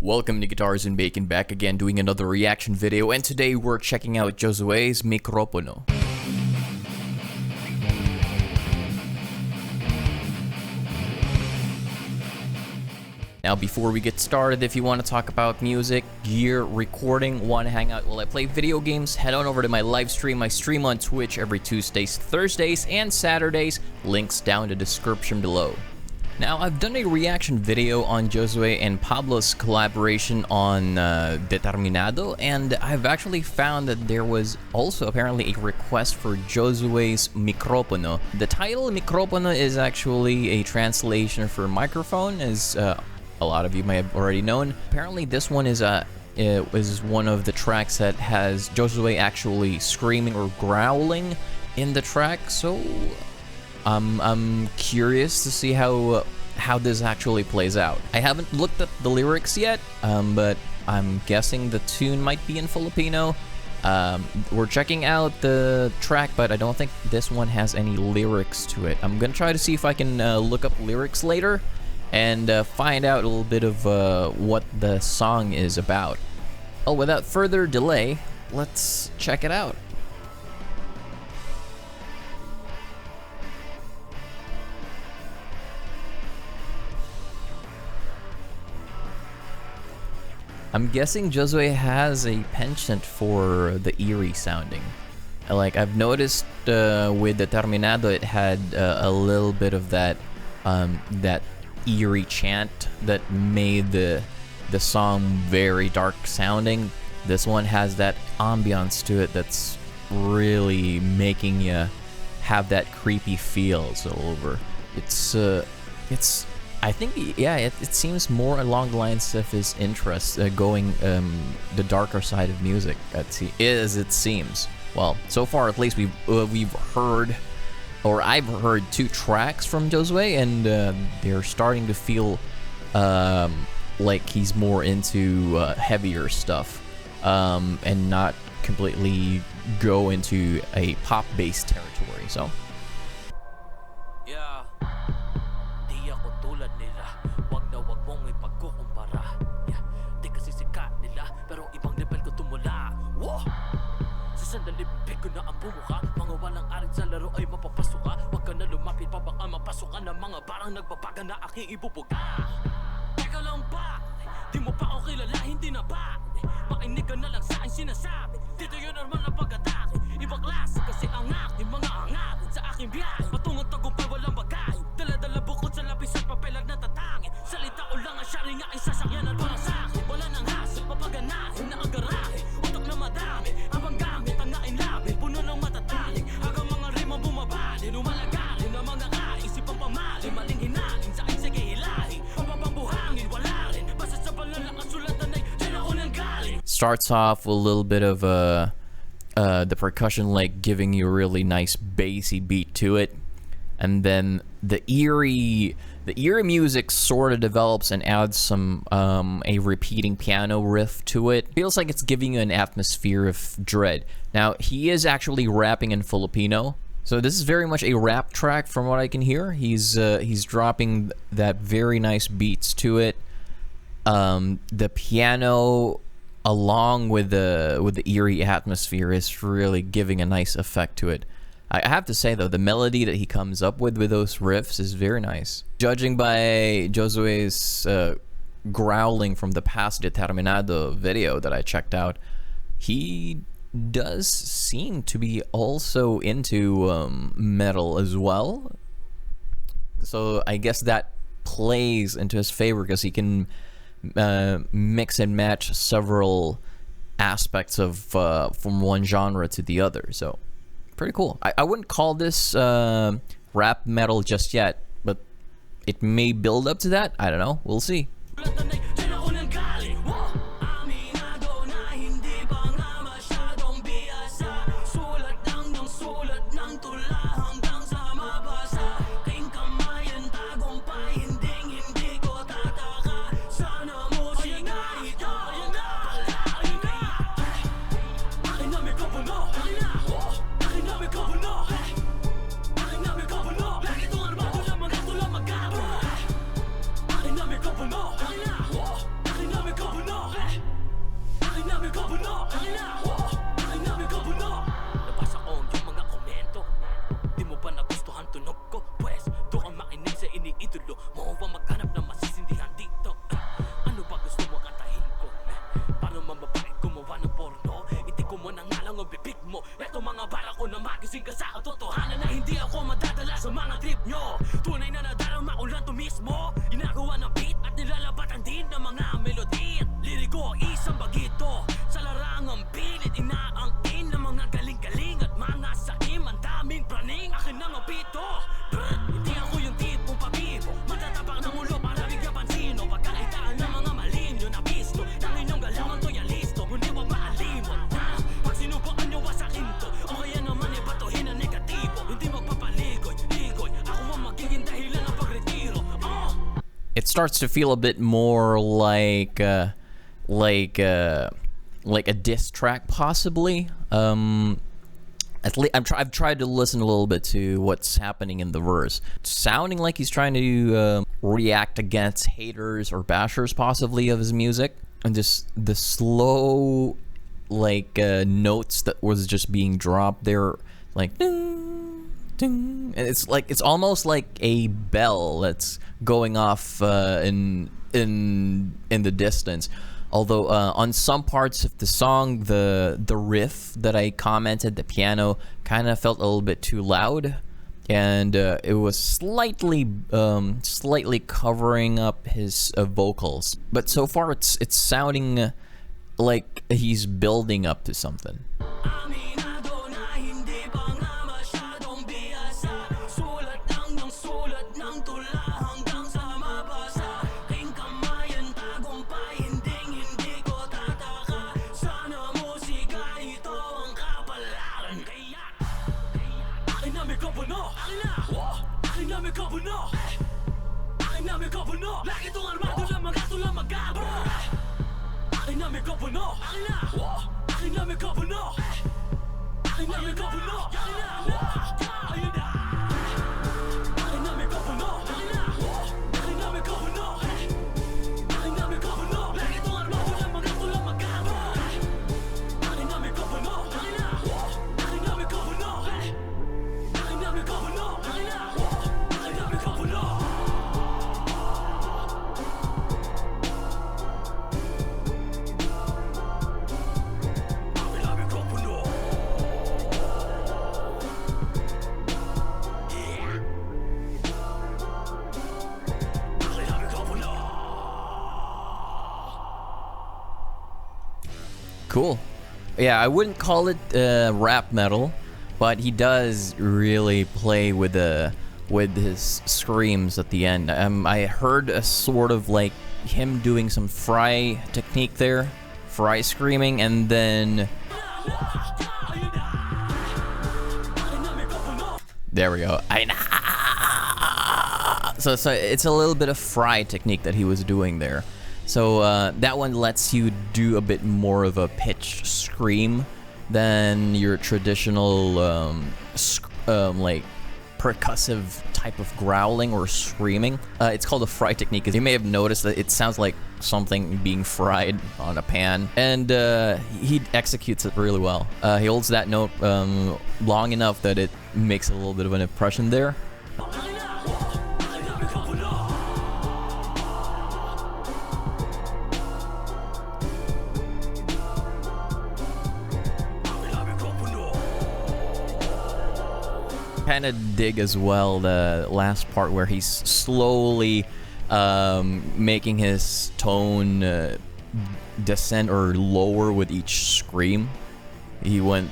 Welcome to Guitars and Bacon, back again doing another reaction video, and today we're checking out Josue's Mikropono. Now before we get started, if you want to talk about music, gear, recording, want to hang out while I play video games, head on over to my live stream. I stream on Twitch every Tuesdays, Thursdays, and Saturdays. Links down in the description below. Now, I've done a reaction video on Josue and Pablo's collaboration on Determinado, and I've actually found that there was also apparently a request for Josue's Mikropono. The title Mikropono is actually a translation for microphone, as a lot of you may have already known. Apparently this one is one of the tracks that has Josue actually screaming or growling in the track, so I'm curious to see how this actually plays out. I haven't looked at the lyrics yet, but I'm guessing the tune might be in Filipino. We're checking out the track, but I don't think this one has any lyrics to it. I'm gonna try to see if I can look up lyrics later and find out a little bit of what the song is about. Oh, without further delay, let's check it out. I'm guessing Josue has a penchant for the eerie sounding. Like, I've noticed with Determinado, it had a little bit of that that eerie chant that made the song very dark sounding. This one has that ambiance to it that's really making you have that creepy feel all over. It's I think, yeah, it seems more along the lines of his interest, going the darker side of music, as it seems. Well, so far at least we've heard, or I've heard 2 tracks from Josue, and they're starting to feel like he's more into heavier stuff, and not completely go into a pop-based territory. So. Di mo pa ako kilala, hindi na ba? Makinig ka na lang sa aking sinasabi. Dito yun naman ang pag-atake. Ibang klase kasi ang aking mga hangarin sa aking biyahe. Patungong tagumpay walang bagay. Dala-dala bukod sa lapis at papel at natatangin. Salita o lang ang syari nga ay sasakyanan para sa akin. Wala nang hassle, papaganahin na ang garahe. Utak na madami, habang gamit ang aking labi. Puno ng matatalik, hanggang mga rimang bumabali. Lumalagaling ang mga kaisipang pamali. Maling hinaling sa aking sige hilahi. Mababang buhangin, wala rin. Basta sa palalang kasulatan ay sinaunang galing. Starts off with a little bit of the percussion, like giving you a really nice bassy beat to it, and then the eerie music sort of develops and adds some a repeating piano riff to it. Feels like it's giving you an atmosphere of dread. Now, he is actually rapping in Filipino, so this is very much a rap track from what I can hear. He's dropping that very nice beats to it. The piano, along with the eerie atmosphere, is really giving a nice effect to it. I have to say though, the melody that he comes up with those riffs is very nice. Judging by Josue's growling from the past Determinado video that I checked out, he does seem to be also into metal as well. So I guess that plays into his favor because he can mix and match several aspects of from one genre to the other. So pretty cool. I wouldn't call this rap metal just yet, but it may build up to that. I don't know. We'll see. Mikropono. Akin na, akin na Mikropono. Nabasa ko yung mga komento. Di mo ba nagustuhan tunog ko? Pwes, doon kang makinig sa iniidolo mo. Huwag maghanap ng masisindihan dito. Ano ba gusto mo kantahin ko? Paano mamabait gumawa ng porno? Iti ko mo na nga lang ang bibig mo. Eto mga bala ko na magising ka sa katotohanan na hindi ako madadala sa mga trip nyo. Tunay na nadarama ko lang to mismo. Ginagawa ng beat at nilalabatan din ng mga melody. Liriko isang bagito. Sa larangang pilit inaangkin ng mga galing-galing at mga sakim. Ang daming praning akin na nga pito. Hindi ako yung tipong pabibo. Matatabak ng ulo para bigyan pansino. Pagkaitaan ng mga malinyo na pisto. Ng inyong galangan to'y alisto. Ngunit wag maalimot na pag sinubukan nyo wasakin to. O kaya naman ibatuhin ang negatibo. Hindi magpapaligoy-ligoy. Ako ang magiging dahilan ng pagretiro. It starts to feel a bit more like a diss track, possibly. At least I've tried to listen a little bit to what's happening in the verse, sounding like he's trying to react against haters or bashers, possibly, of his music, and just the slow notes that was just being dropped there, like ding, ding. And it's almost like a bell that's going off in the distance. Although on some parts of the song, the riff that I commented, the piano, kind of felt a little bit too loud, and it was slightly covering up his vocals. But so far, it's sounding like he's building up to something. Mikropono, akin na Mikropono. Lagi tong armado lang magatulang magabo. Akin na Mikropono, akin na Mikropono. Akin na Mikropono, akin na ayun na. Akin na Mikropono, akin na Mikropono. Akin na Mikropono, lagi tong armado lang magatulang magabo. Akin na Mikropono, akin na Mikropono. Akin na Mikropono, akin na. Cool. Yeah, I wouldn't call it rap metal, but he does really play with his screams at the end. I heard a sort of like him doing some fry technique there, fry screaming, and then there we go. So it's a little bit of fry technique that he was doing there. So that one lets you do a bit more of a pitched scream than your traditional like percussive type of growling or screaming. It's called a fry technique. You may have noticed that it sounds like something being fried on a pan, and he executes it really well. He holds that note long enough that it makes a little bit of an impression there. Kind of dig as well the last part where he's slowly making his tone descend or lower with each scream. He went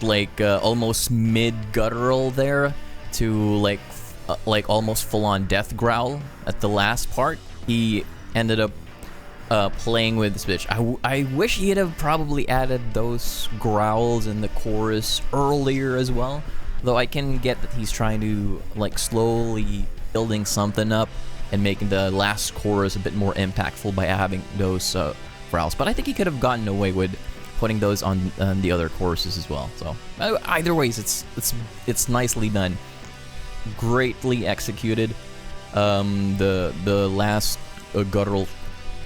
like almost mid guttural there to like almost full on death growl at the last part. He ended up playing with this bitch. I wish he'd have probably added those growls in the chorus earlier as well. Though I can get that he's trying to like slowly building something up and making the last chorus a bit more impactful by having those growls. But I think he could have gotten away with putting those on the other choruses as well. So either ways, it's nicely done, greatly executed. The last guttural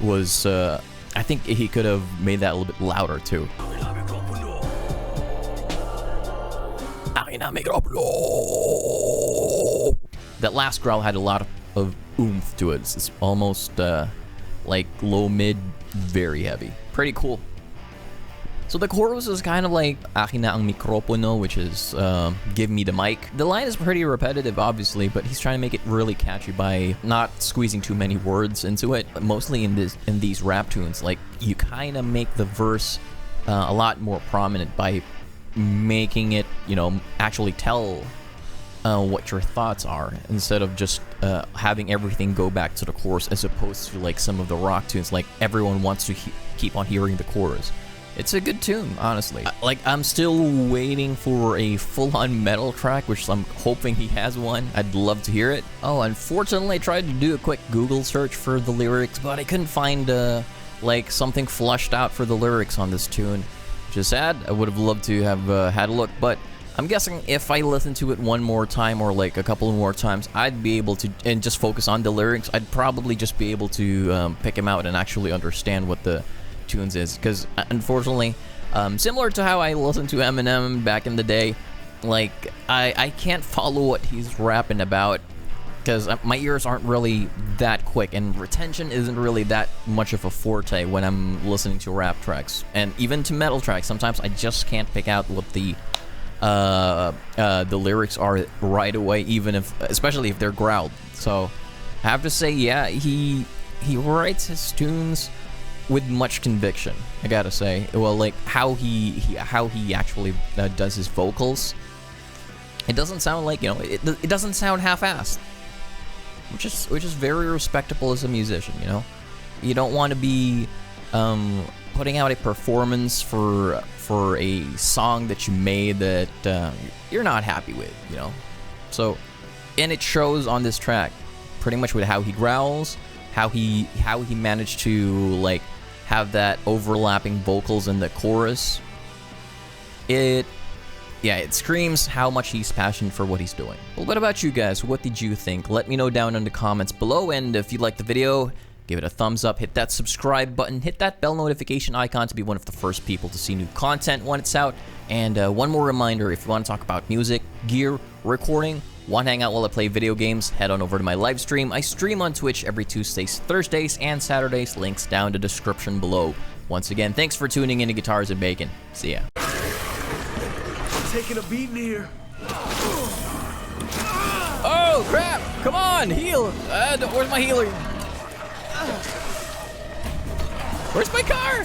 was I I think he could have made that a little bit louder too. That last growl had a lot of oomph to it. It's almost like low mid, very heavy. Pretty cool. So the chorus is kind of like "Akin na ang mikropono," which is "Give me the mic." The line is pretty repetitive, obviously, but he's trying to make it really catchy by not squeezing too many words into it. Mostly in these rap tunes, like you kind of make the verse a lot more prominent by making it, you know, actually tell what your thoughts are instead of just having everything go back to the chorus, as opposed to like some of the rock tunes, like everyone wants to keep on hearing the chorus. It's a good tune, honestly. Like, I'm still waiting for a full-on metal track, which I'm hoping he has one. I'd love to hear it. Oh, unfortunately, I tried to do a quick Google search for the lyrics, but I couldn't find like something flushed out for the lyrics on this tune. Which is sad. I would have loved to have had a look, but I'm guessing if I listen to it one more time or like a couple more times, I'd be able to, and just focus on the lyrics, I'd probably just be able to pick them out and actually understand what the tunes is. Because unfortunately, similar to how I listened to Eminem back in the day, like I can't follow what he's rapping about because my ears aren't really that quick, and retention isn't really that much of a forte when I'm listening to rap tracks, and even to metal tracks. Sometimes I just can't pick out what the lyrics are right away, even if, especially if they're growled. So I have to say, yeah, he writes his tunes with much conviction, I gotta say. Well, like how he actually does his vocals, it doesn't sound like, you know, it doesn't sound half-assed, which is very respectable as a musician. You know, you don't want to be putting out a performance for a song that you made that you're not happy with, you know. So, and it shows on this track, pretty much with how he growls, how he managed to like have that overlapping vocals in the chorus. It screams how much he's passionate for what he's doing. Well, what about you guys? What did you think? Let me know down in the comments below, and if you liked the video, give it a thumbs up, hit that subscribe button, hit that bell notification icon to be one of the first people to see new content when it's out. And one more reminder, if you want to talk about music, gear, recording, want to hang out while I play video games, head on over to my live stream. I stream on Twitch every Tuesdays, Thursdays, and Saturdays. Links down in the description below. Once again, thanks for tuning in to Guitars and Bacon. See ya. Taking a beating here. Oh crap! Come on, heal! Where's my healer? Where's my car?